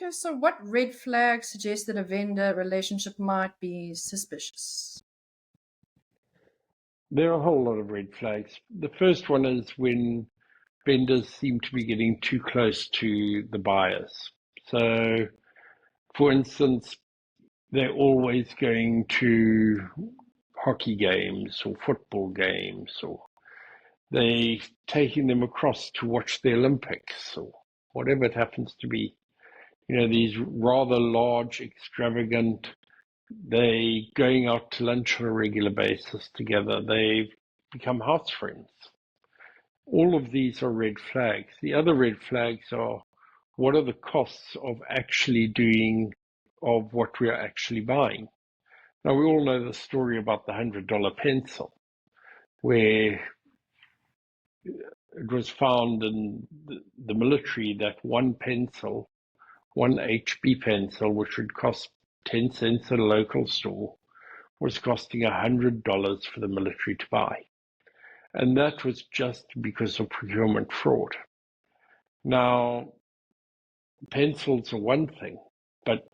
Okay, so what red flags suggest that a vendor relationship might be suspicious? There are a whole lot of red flags. The first one is when vendors seem to be getting too close to the buyers. So, for instance, they're always going to hockey games or football games, or they taking them across to watch the Olympics or whatever it happens to be. These rather large, extravagant, they going out to lunch on a regular basis together. They've become house friends. All of these are red flags. The other red flags are, what are the costs of actually doing, of what we are actually buying? Now, we all know the story about the $100 pencil, where it was found in the military that one pencil, one HB pencil, which would cost 10 cents at a local store, was costing $100 for the military to buy. And that was just because of procurement fraud. Now, pencils are one thing, but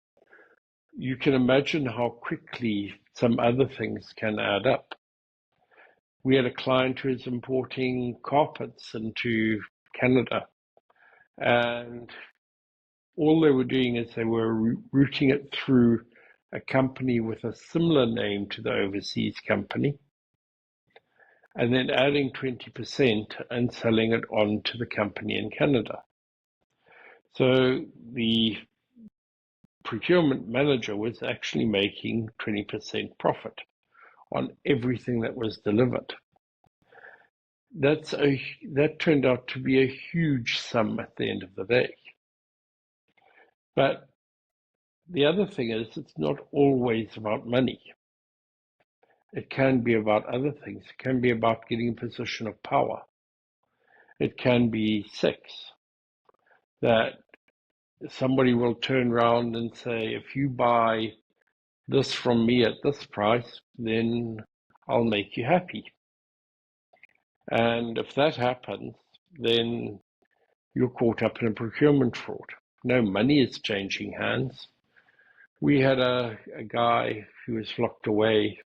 you can imagine how quickly some other things can add up. We had a client who was importing carpets into Canada, and all they were doing is they were routing it through a company with a similar name to the overseas company, and then adding 20% and selling it on to the company in Canada. So the procurement manager was actually making 20% profit on everything that was delivered. That turned out to be a huge sum at the end of the day. But the other thing is, it's not always about money. It can be about other things. It can be about getting a position of power. It can be sex. That somebody will turn around and say, if you buy this from me at this price, then I'll make you happy. And if that happens, then you're caught up in a procurement fraud. No money is changing hands. We had a guy who was locked away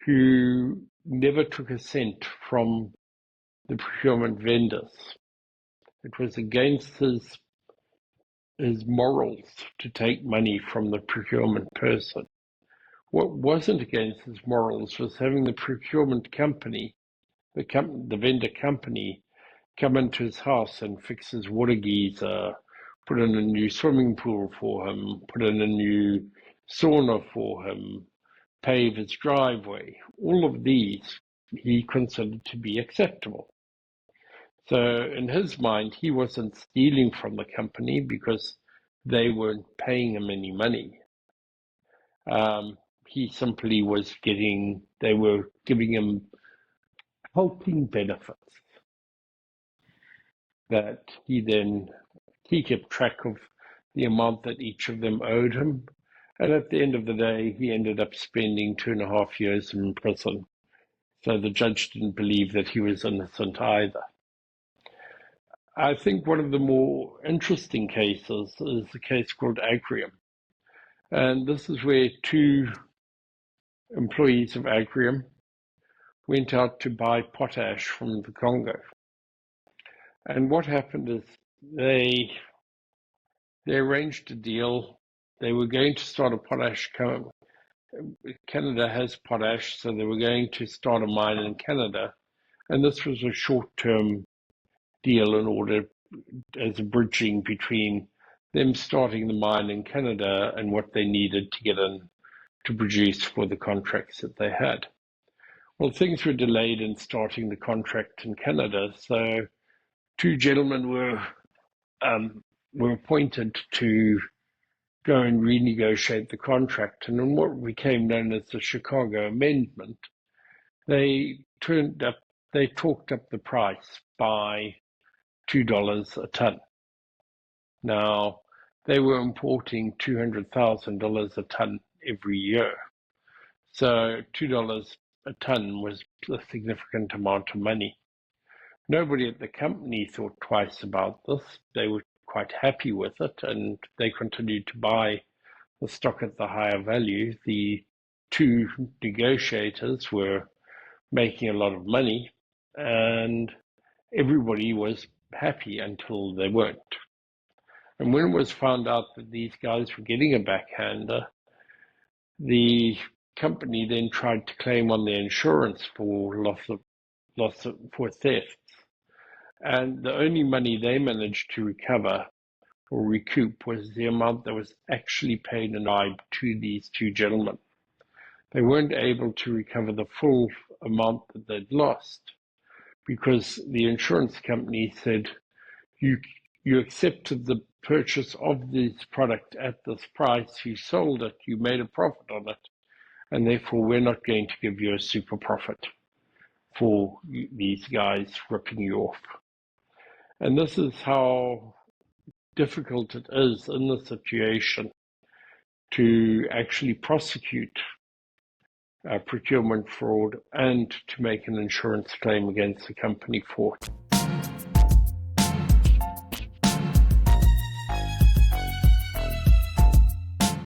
who never took a cent from the procurement vendors. It was against his morals to take money from the procurement person. What wasn't against his morals was having the procurement company, the vendor company, come into his house and fix his water geyser, put in a new swimming pool for him, put in a new sauna for him, pave his driveway. All of these he considered to be acceptable. So in his mind, he wasn't stealing from the company because they weren't paying him any money. He simply was they were giving him helping benefits that he kept track of the amount that each of them owed him. And at the end of the day, he ended up spending 2.5 years in prison. So the judge didn't believe that he was innocent either. I think one of the more interesting cases is the case called Agrium. And this is where two employees of Agrium went out to buy potash from the Congo. And what happened is they arranged a deal. They were going to start a potash company. Canada has potash, so they were going to start a mine in Canada. And this was a short-term deal in order as a bridging between them starting the mine in Canada and what they needed to get in to produce for the contracts that they had. Well, things were delayed in starting the contract in Canada, so two gentlemen were appointed to go and renegotiate the contract. And in what became known as the Chicago Amendment, they talked up the price by $2 a ton. Now, they were importing $200,000 a ton every year. So $2 a ton was a significant amount of money. Nobody at the company thought twice about this. They were quite happy with it, and they continued to buy the stock at the higher value. The two negotiators were making a lot of money, and everybody was happy until they weren't. And when it was found out that these guys were getting a backhander, the company then tried to claim on their insurance for for theft. And the only money they managed to recover or recoup was the amount that was actually paid in bribe to these two gentlemen. They weren't able to recover the full amount that they'd lost because the insurance company said, you accepted the purchase of this product at this price, you sold it, you made a profit on it, and therefore we're not going to give you a super profit for these guys ripping you off. And this is how difficult it is in this situation to actually prosecute procurement fraud and to make an insurance claim against the company for it.